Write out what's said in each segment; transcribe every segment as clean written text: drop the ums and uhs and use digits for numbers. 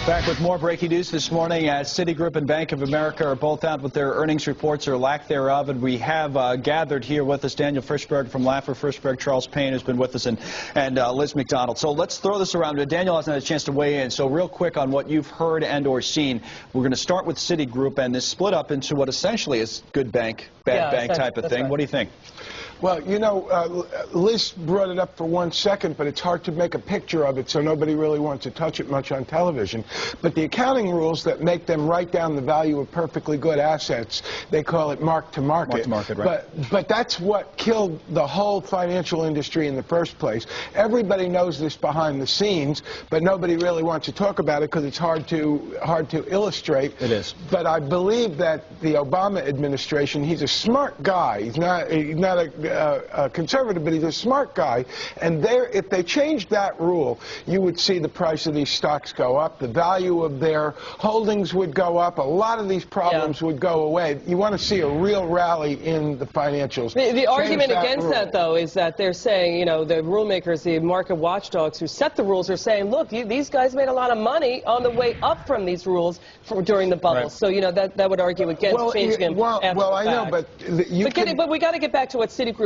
Back with more breaking news this morning as Citigroup and Bank of America are both out with their earnings reports or lack thereof, and we have gathered here with us Daniel Frishberg from Laffer Frishberg, Charles Payne has been with us, and Liz McDonald. So let's throw this around. Daniel hasn't had a chance to weigh in, so real quick on what you've heard and or seen. We're going to start with Citigroup, and this split up into what essentially is good bank, bad bank type of thing. Right. What do you think? Well, you know, Liz brought it up for 1 second, but it's hard to make a picture of it, so nobody really wants to touch it much on television. But the accounting rules that make them write down the value of perfectly good assets, they call it mark-to-market. Mark-to-market, right. But that's what killed the whole financial industry in the first place. Everybody knows this behind the scenes, but nobody really wants to talk about it because it's hard to illustrate. It is. But I believe that the Obama administration, he's a smart guy. He's not a conservative, but he's a smart guy, and if they changed that rule, you would see the price of these stocks go up, the value of their holdings would go up, a lot of these problems would go away. You want to see a real rally in the financials. The argument against that, though, is that they're saying, you know, the rule makers, the market watchdogs who set the rules are saying, look, these guys made a lot of money on the way up from these rules during the bubble. Right. So, you know, that would argue against changing them after the fact. I know, but but we got to get back to what Citigroup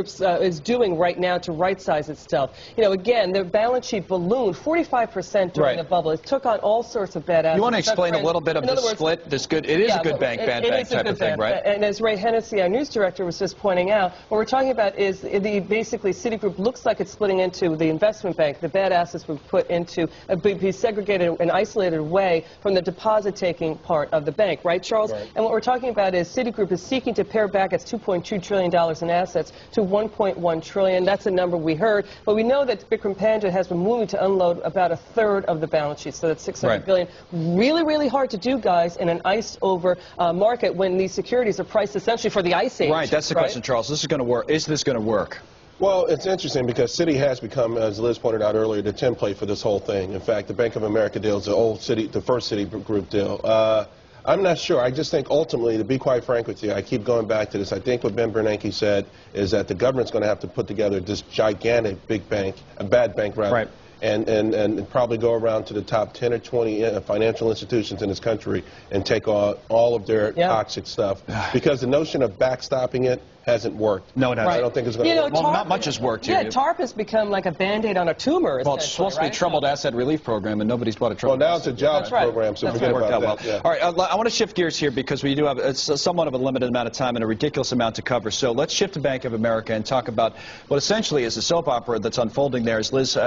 is doing right now to right-size itself. You know, again, their balance sheet ballooned 45% during the bubble. It took on all sorts of bad assets. You want to explain a little bit of the split? It is a good bank, bad bank type of thing, right? And as Ray Hennessy, our news director, was just pointing out, what we're talking about is basically Citigroup looks like it's splitting into the investment bank. The bad assets were put into be segregated in an isolated way from the deposit-taking part of the bank, right, Charles? Right. And what we're talking about is Citigroup is seeking to pare back its $2.2 trillion in assets to $1.1 trillion. That's a number we heard. But we know that Bikram Pandya has been moving to unload about a third of the balance sheet, so that's $600 billion. Really, really hard to do, guys, in an iced-over market when these securities are priced essentially for the ice age. Right, that's the question, Charles. This is going to work. Is this going to work? Well, it's interesting because Citi has become, as Liz pointed out earlier, the template for this whole thing. In fact, the Bank of America deal is the first Citigroup deal. I'm not sure. I just think ultimately, to be quite frank with you, I keep going back to this. I think what Ben Bernanke said is that the government's going to have to put together this gigantic big bank, a bad bank rather, right, and probably go around to the top 10 or 20 financial institutions in this country and take all of their toxic stuff. Because the notion of backstopping it hasn't worked. No, it hasn't. I don't think it's going to work. Well, not much has worked here. Yeah, TARP has become like a Band-Aid on a tumor. Well, it's supposed to be a troubled asset relief program, and nobody's bought a troubled Well, now it's a jobs program, so forget about that. All right, I want to shift gears here because we do have somewhat of a limited amount of time and a ridiculous amount to cover. So let's shift to Bank of America and talk about what essentially is a soap opera that's unfolding there, as Liz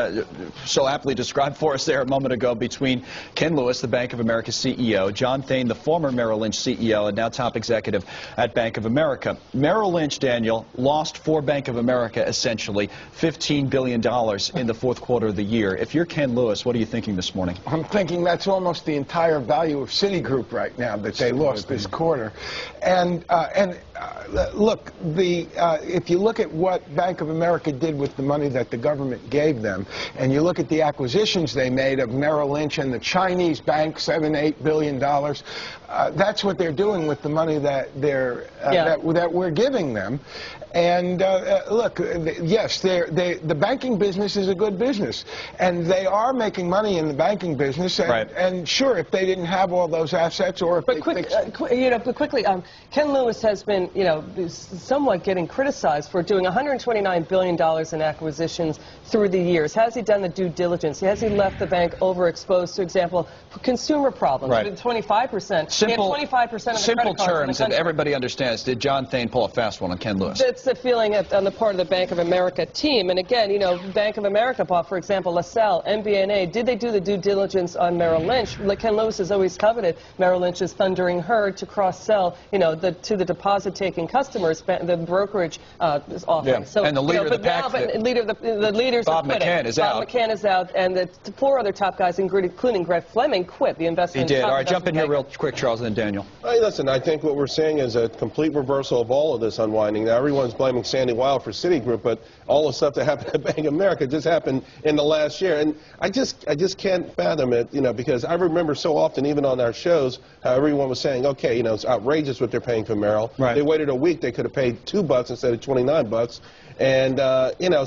so aptly described for us there a moment ago, between Ken Lewis, the Bank of America CEO, John Thain, the former Merrill Lynch CEO and now top executive at Bank of America. Merrill Lynch, Daniel, lost for Bank of America essentially $15 billion in the fourth quarter of the year. If you're Ken Lewis, what are you thinking this morning? I'm thinking that's almost the entire value of Citigroup right now that they lost this quarter. And look, if you look at what Bank of America did with the money that the government gave them, and you look at the acquisitions they made of Merrill Lynch and the Chinese bank, $7–8 billion, that's what they're doing with the money that that we're giving them. And look, yes, the banking business is a good business, and they are making money in the banking business. And, and sure, if they didn't have all those assets, or if quickly, Ken Lewis has been, somewhat getting criticized for doing $129 billion in acquisitions through the years. Has he done the due diligence? Has he left the bank overexposed to, example, consumer problems? Right. 25%. Simple 25% of simple terms that everybody understands. Did John Thain pull a fast one on Ken Lewis? That's the feeling on the part of the Bank of America team. And again, Bank of America bought, for example, LaSalle, MBNA. Did they do the due diligence on Merrill Lynch? Like Ken Lewis has always coveted Merrill Lynch's thundering herd to cross-sell, to the deposit-taking customers, the brokerage offering. Yeah. So, and the leader of the pack, the leaders Bob McCann is out. Bob McCann is out, and the four other top guys, including Greg Fleming, quit the investment. He did. All right, jump in here real quick, Charles, and then Daniel. Hey, listen, I think what we're seeing is a complete reversal of all of this unwinding. Now, everyone's blaming Sandy Weill for Citigroup, but all the stuff that happened at Bank of America just happened in the last year. And I just can't fathom it, because I remember so often, even on our shows, how everyone was saying, okay, it's outrageous what they're paying for Merrill. Right. They waited a week. They could have paid $2 instead of $29. And,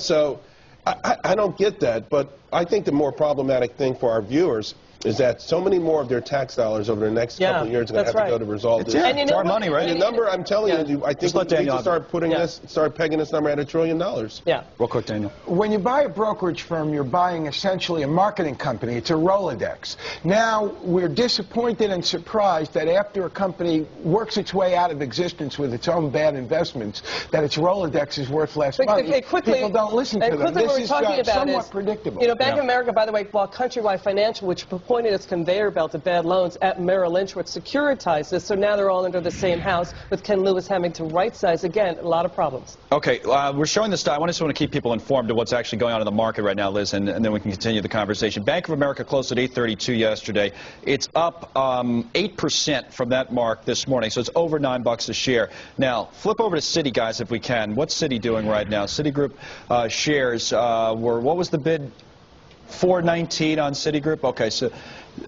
so I don't get that. But I think the more problematic thing for our viewers is that so many more of their tax dollars over the next couple of years are going to have to go to resolve this. Yeah, it's our money, right? And the number, I'm telling you, I think we need to start pegging this number at $1 trillion. Yeah. Real quick, Daniel. When you buy a brokerage firm, you're buying essentially a marketing company. It's a Rolodex. Now, we're disappointed and surprised that after a company works its way out of existence with its own bad investments, that its Rolodex is worth less money. People don't listen to them. This is somewhat predictable. You know, Bank of America, by the way, bought Countrywide Financial, which appointed its conveyor belt of bad loans at Merrill Lynch, which securitized this. So now they're all under the same house, with Ken Lewis having to right-size. Again, a lot of problems. Okay, we're showing this. I just want to keep people informed of what's actually going on in the market right now, Liz, and then we can continue the conversation. Bank of America closed at 832 yesterday. It's up 8% from that mark this morning, so it's over $9 a share. Now, flip over to Citi, guys, if we can. What's Citi doing right now? Citigroup shares were, what was the bid? 419 on Citigroup. Okay, so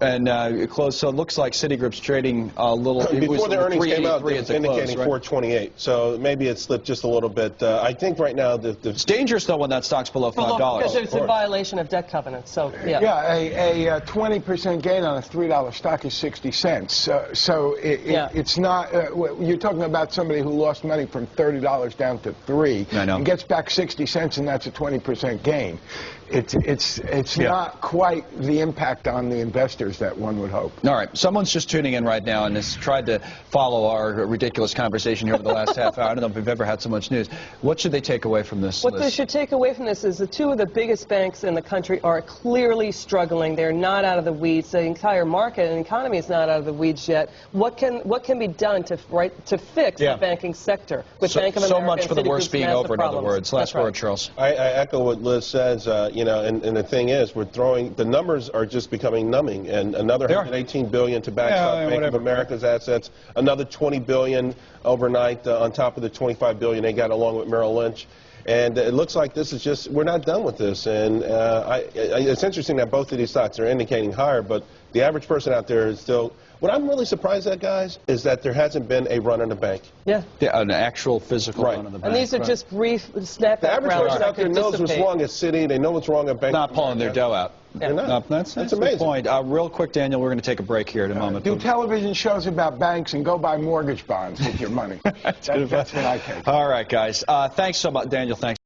it closed. So it looks like Citigroup's trading a little. Before the earnings came out, it was indicating 428. So maybe it slipped just a little bit. I think right now it's dangerous though when that stock's below $5. Because it's a violation of debt covenants. So yeah. Yeah, a 20% gain on a $3 stock is 60 cents. So it's not. You're talking about somebody who lost money from $30 down to $3 and gets back 60 cents, and that's a 20% gain. It's not quite the impact on the investors that one would hope. All right. Someone's just tuning in right now and has tried to follow our ridiculous conversation here over the last half hour. I don't know if we've ever had so much news. What should they take away from this? What they should take away from this is the two of the biggest banks in the country are clearly struggling. They're not out of the weeds. The entire market and economy is not out of the weeds yet. What can be done to fix the banking sector with Bank of America? So much for the worst being over, in other words. Last word, Charles. I echo what Liz says. You know, and the thing is, the numbers are just becoming numbing, and another $118 billion to backstop Bank of America's assets, another $20 billion overnight on top of the $25 billion they got along with Merrill Lynch. And it looks like this is just, we're not done with this. And it's interesting that both of these stocks are indicating higher, but the average person out there is still. What I'm really surprised at, guys, is that there hasn't been a run on the bank. Yeah, an actual physical run on the bank. And these are just brief snap. The average person out there knows what's wrong at Citi. They know what's wrong at Bank. Not pulling their dough out. They're not. No, that's amazing. A good point. Real quick, Daniel, we're going to take a break here in a moment. Do television shows about banks and go buy mortgage bonds with your money. That's what I take. All right, guys. Thanks so much, Daniel. Thanks.